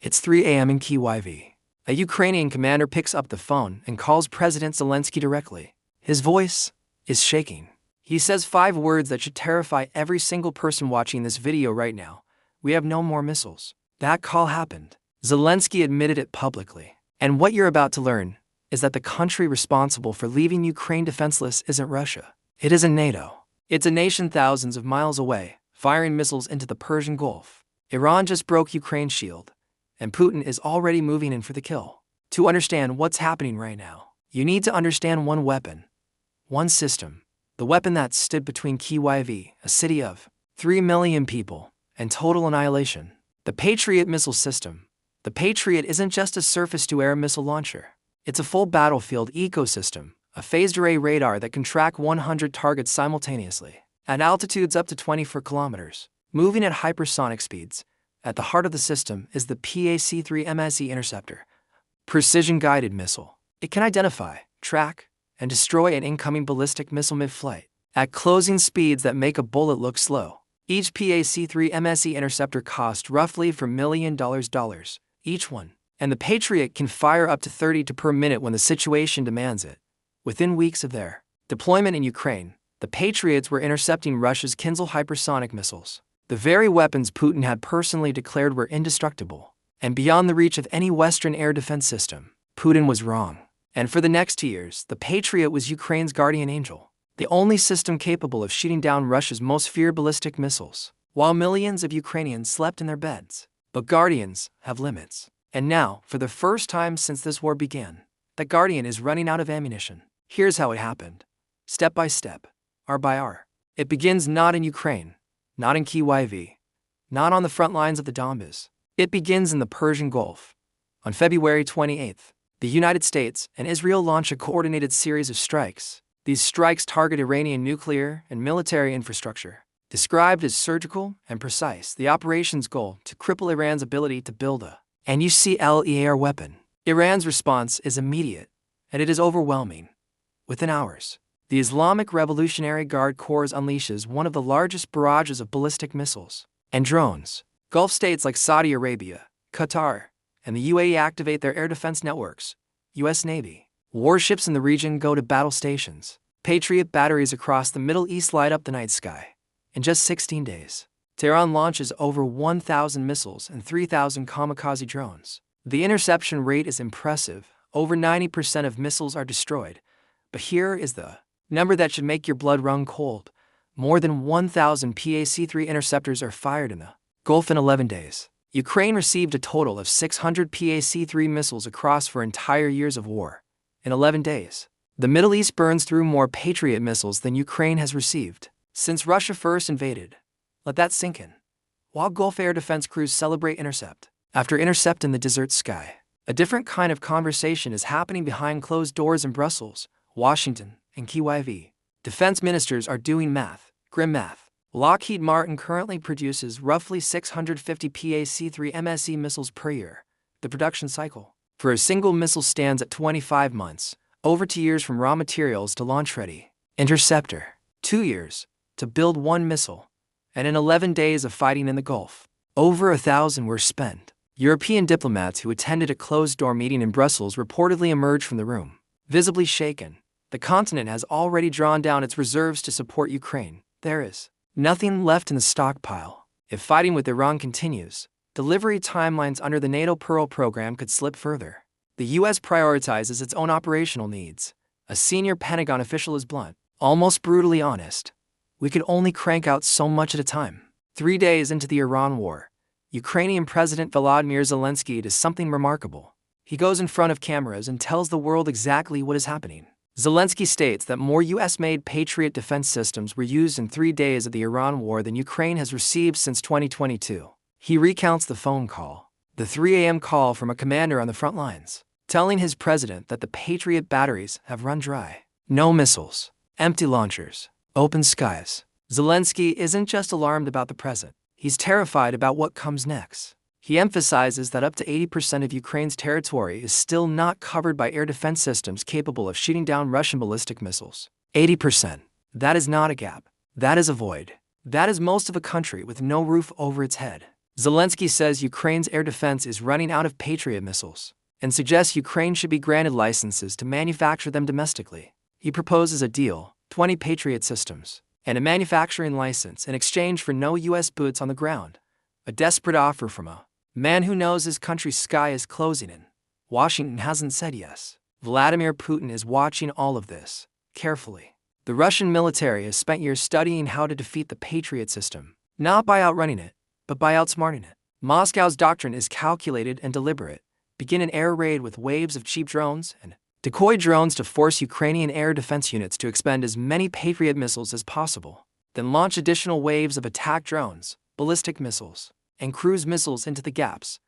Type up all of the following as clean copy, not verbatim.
It's 3 a.m. in Kyiv. A Ukrainian commander picks up the phone and calls President Zelensky directly. His voice is shaking. He says 5 words that should terrify every single person watching this video right now. We have no more missiles. That call happened. Zelensky admitted it publicly. And what you're about to learn is that the country responsible for leaving Ukraine defenseless isn't Russia. It isn't NATO. It's a nation thousands of miles away, firing missiles into the Persian Gulf. Iran just broke Ukraine's shield, and Putin is already moving in for the kill. To understand what's happening right now, you need to understand one weapon, one system, the weapon that stood between Kyiv, a city of 3 million people, and total annihilation. The Patriot missile system. The Patriot isn't just a surface-to-air missile launcher. It's a full battlefield ecosystem, a phased array radar that can track 100 targets simultaneously, at altitudes up to 24 kilometers, moving at hypersonic speeds. At the heart of the system is the PAC-3 MSE interceptor, precision-guided missile. It can identify, track, and destroy an incoming ballistic missile mid-flight, at closing speeds that make a bullet look slow. Each PAC-3 MSE interceptor costs roughly $4 million each one, and the Patriot can fire up to 30 per minute when the situation demands it. Within weeks of their deployment in Ukraine, the Patriots were intercepting Russia's Kinzhal hypersonic missiles, the very weapons Putin had personally declared were indestructible and beyond the reach of any Western air defense system. Putin was wrong. And for the next 2 years, the Patriot was Ukraine's guardian angel, the only system capable of shooting down Russia's most feared ballistic missiles, while millions of Ukrainians slept in their beds. But guardians have limits. And now, for the first time since this war began, the guardian is running out of ammunition. Here's how it happened. Step by step, hour by hour. It begins not in Ukraine, not in Kyiv, not on the front lines of the Donbass. It begins in the Persian Gulf. On February 28th, the United States and Israel launch a coordinated series of strikes. These strikes target Iranian nuclear and military infrastructure. Described as surgical and precise, the operation's goal to cripple Iran's ability to build a nuclear weapon. Iran's response is immediate, and it is overwhelming. Within hours, the Islamic Revolutionary Guard Corps unleashes one of the largest barrages of ballistic missiles and drones. Gulf states like Saudi Arabia, Qatar, and the UAE activate their air defense networks. U.S. Navy warships in the region go to battle stations. Patriot batteries across the Middle East light up the night sky. In just 16 days, Tehran launches over 1,000 missiles and 3,000 kamikaze drones. The interception rate is impressive. Over 90% of missiles are destroyed. But here is the number that should make your blood run cold. More than 1,000 PAC-3 interceptors are fired in the Gulf in 11 days. Ukraine received a total of 600 PAC-3 missiles across 4 entire years of war. In 11 days, the Middle East burns through more Patriot missiles than Ukraine has received since Russia first invaded. Let that sink in. While Gulf air defense crews celebrate intercept after intercept in the desert sky, a different kind of conversation is happening behind closed doors in Brussels, Washington, and Kyiv. Defense ministers are doing math, grim math. Lockheed Martin currently produces roughly 650 PAC-3 MSE missiles per year. The production cycle for a single missile stands at 25 months, over 2 years from raw materials to launch-ready. Interceptor, 2 years to build one missile, and in 11 days of fighting in the Gulf, over 1,000 were spent. European diplomats who attended a closed-door meeting in Brussels reportedly emerged from the room, visibly shaken. The continent has already drawn down its reserves to support Ukraine. There is nothing left in the stockpile. If fighting with Iran continues, delivery timelines under the NATO Pearl program could slip further. The U.S. prioritizes its own operational needs. A senior Pentagon official is blunt, almost brutally honest. We could only crank out so much at a time. 3 days into the Iran war, Ukrainian President Volodymyr Zelensky does something remarkable. He goes in front of cameras and tells the world exactly what is happening. Zelensky states that more U.S.-made Patriot defense systems were used in 3 days of the Iran war than Ukraine has received since 2022. He recounts the phone call, the 3 a.m. call from a commander on the front lines, telling his president that the Patriot batteries have run dry. No missiles, empty launchers, open skies. Zelensky isn't just alarmed about the present. He's terrified about what comes next. He emphasizes that up to 80% of Ukraine's territory is still not covered by air defense systems capable of shooting down Russian ballistic missiles. 80%. That is not a gap. That is a void. That is most of a country with no roof over its head. Zelensky says Ukraine's air defense is running out of Patriot missiles and suggests Ukraine should be granted licenses to manufacture them domestically. He proposes a deal, 20 Patriot systems, and a manufacturing license in exchange for no U.S. boots on the ground. A desperate offer from a man who knows his country's sky is closing in. Washington hasn't said yes. Vladimir Putin is watching all of this carefully. The Russian military has spent years studying how to defeat the Patriot system, not by outrunning it, but by outsmarting it. Moscow's doctrine is calculated and deliberate. Begin an air raid with waves of cheap drones and decoy drones to force Ukrainian air defense units to expend as many Patriot missiles as possible. Then launch additional waves of attack drones, ballistic missiles, and cruise missiles into the gaps.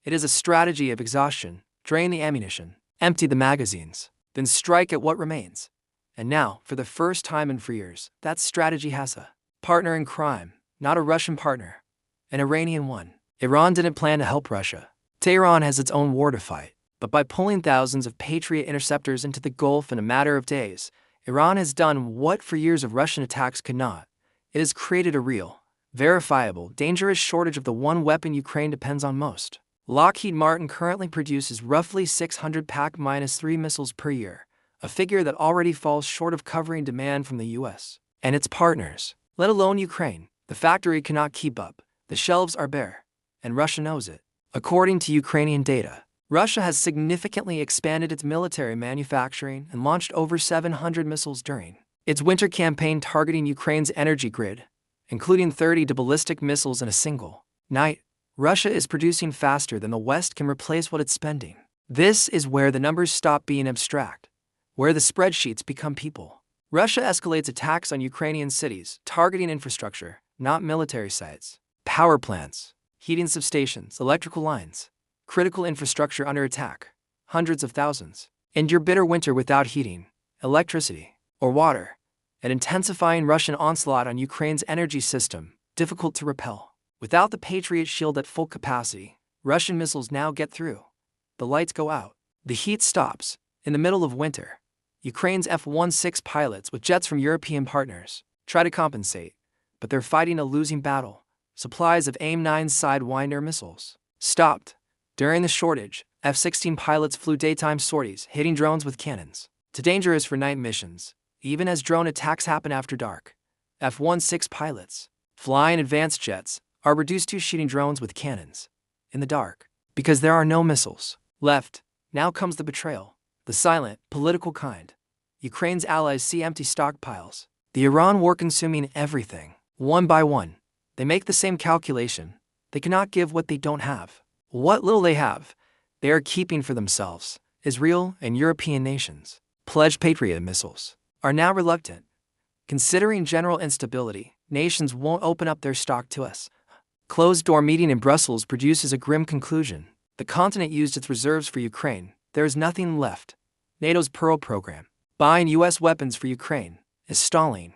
It is a strategy of exhaustion. Drain the ammunition, empty the magazines, then strike at what remains. And now, for the first time in 4 years, that strategy has a partner in crime, not a Russian partner, an Iranian one. Iran didn't plan to help Russia. Tehran has its own war to fight, but by pulling thousands of Patriot interceptors into the Gulf in a matter of days, Iran has done what 4 years of Russian attacks could not. It has created a real, verifiable, dangerous shortage of the one weapon Ukraine depends on most. Lockheed Martin currently produces roughly 600 PAC-3 missiles per year, a figure that already falls short of covering demand from the U.S. and its partners, let alone Ukraine. The factory cannot keep up, the shelves are bare, and Russia knows it. According to Ukrainian data, Russia has significantly expanded its military manufacturing and launched over 700 missiles during its winter campaign targeting Ukraine's energy grid, including 30 ballistic missiles in a single night. Russia is producing faster than the West can replace what it's spending. This is where the numbers stop being abstract, where the spreadsheets become people. Russia escalates attacks on Ukrainian cities, targeting infrastructure, not military sites, power plants, heating substations, electrical lines, critical infrastructure under attack, hundreds of thousands. Endure bitter winter without heating, electricity, or water, an intensifying Russian onslaught on Ukraine's energy system, difficult to repel. Without the Patriot shield at full capacity, Russian missiles now get through. The lights go out. The heat stops. In the middle of winter, Ukraine's F-16 pilots with jets from European partners try to compensate, but they're fighting a losing battle. Supplies of AIM-9 Sidewinder missiles stopped. During the shortage, F-16 pilots flew daytime sorties, hitting drones with cannons. Too dangerous for night missions, even as drone attacks happen after dark. F-16 pilots, flying advanced jets, are reduced to shooting drones with cannons in the dark. Because there are no missiles left, now comes the betrayal, the silent, political kind. Ukraine's allies see empty stockpiles. The Iran war consuming everything, one by one. They make the same calculation. They cannot give what they don't have. What little they have, they are keeping for themselves. Israel and European nations, pledged Patriot missiles, are now reluctant. Considering general instability, nations won't open up their stock to us. Closed-door meeting in Brussels produces a grim conclusion. The continent used its reserves for Ukraine. There is nothing left. NATO's Pearl program, buying U.S. weapons for Ukraine, is stalling.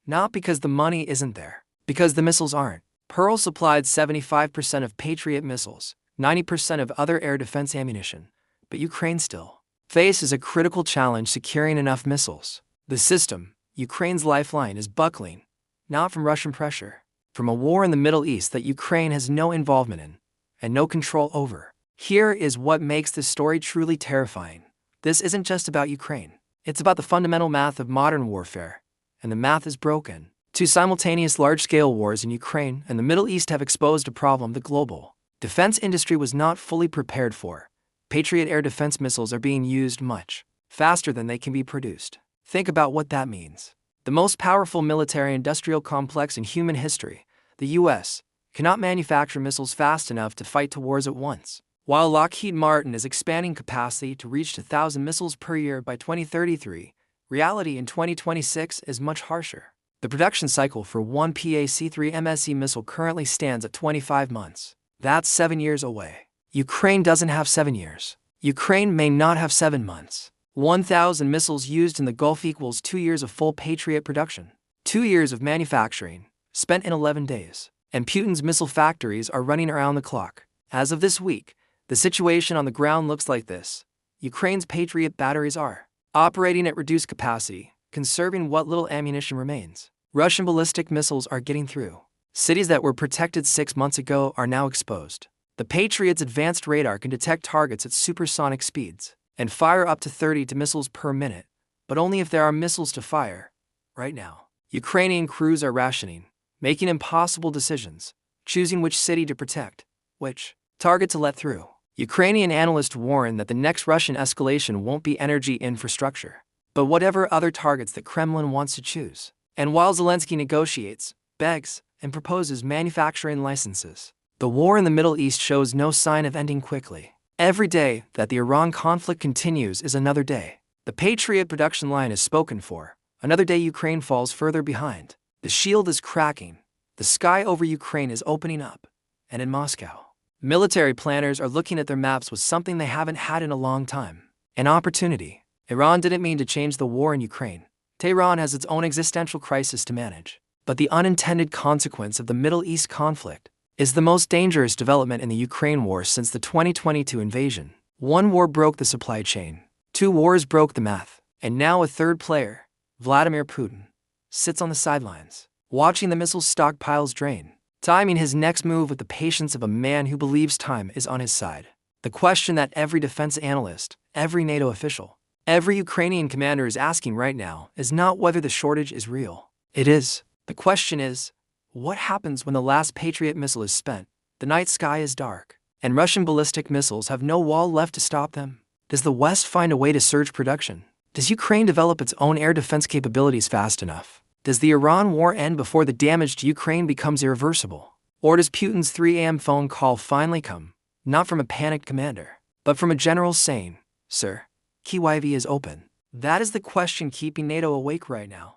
Not because the money isn't there, because the missiles aren't. Pearl supplied 75% of Patriot missiles, 90% of other air defense ammunition, but Ukraine still faces a critical challenge securing enough missiles. The system, Ukraine's lifeline, is buckling, not from Russian pressure, from a war in the Middle East that Ukraine has no involvement in and no control over. Here is what makes this story truly terrifying. This isn't just about Ukraine. It's about the fundamental math of modern warfare, and the math is broken. Two simultaneous large-scale wars in Ukraine and the Middle East have exposed a problem the global defense industry was not fully prepared for. Patriot air defense missiles are being used much faster than they can be produced. Think about what that means. The most powerful military-industrial complex in human history, the U.S., cannot manufacture missiles fast enough to fight two wars at once. While Lockheed Martin is expanding capacity to reach 1,000 missiles per year by 2033, reality in 2026 is much harsher. The production cycle for one PAC-3 MSE missile currently stands at 25 months. That's 7 years away. Ukraine doesn't have 7 years. Ukraine may not have 7 months. 1,000 missiles used in the Gulf equals 2 years of full Patriot production. 2 years of manufacturing, spent in 11 days. And Putin's missile factories are running around the clock. As of this week, the situation on the ground looks like this. Ukraine's Patriot batteries are operating at reduced capacity, conserving what little ammunition remains. Russian ballistic missiles are getting through. Cities that were protected 6 months ago are now exposed. The Patriot's advanced radar can detect targets at supersonic speeds and fire up to 30 missiles per minute, but only if there are missiles to fire. Right now, Ukrainian crews are rationing, making impossible decisions, choosing which city to protect, which target to let through. Ukrainian analysts warn that the next Russian escalation won't be energy infrastructure, but whatever other targets that Kremlin wants to choose. And while Zelensky negotiates, begs, and proposes manufacturing licenses, the war in the Middle East shows no sign of ending quickly. Every day that the Iran conflict continues is another day. The Patriot production line is spoken for. Another day Ukraine falls further behind. The shield is cracking. The sky over Ukraine is opening up. And in Moscow, military planners are looking at their maps with something they haven't had in a long time: an opportunity. Iran didn't mean to change the war in Ukraine. Tehran has its own existential crisis to manage. But the unintended consequence of the Middle East conflict is the most dangerous development in the Ukraine war since the 2022 invasion. One war broke the supply chain. 2 wars broke the math. And now a third player, Vladimir Putin, sits on the sidelines, watching the missile stockpiles drain, timing his next move with the patience of a man who believes time is on his side. The question that every defense analyst, every NATO official, every Ukrainian commander is asking right now is not whether the shortage is real. The question is, what happens when the last Patriot missile is spent, the night sky is dark, and Russian ballistic missiles have no wall left to stop them? Does the West find a way to surge production? Does Ukraine develop its own air defense capabilities fast enough? Does the Iran war end before the damage to Ukraine becomes irreversible? Or does Putin's 3 a.m. phone call finally come, not from a panicked commander, but from a general saying, "Sir, Kyiv is open"? That is the question keeping NATO awake right now.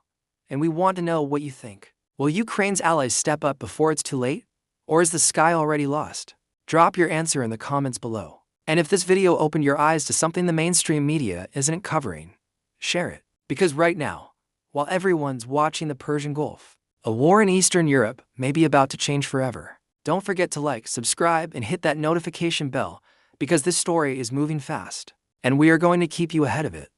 And we want to know what you think. Will Ukraine's allies step up before it's too late? Or is the sky already lost? Drop your answer in the comments below. And if this video opened your eyes to something the mainstream media isn't covering, share it. Because right now, while everyone's watching the Persian Gulf, a war in Eastern Europe may be about to change forever. Don't forget to like, subscribe, and hit that notification bell, because this story is moving fast, and we are going to keep you ahead of it.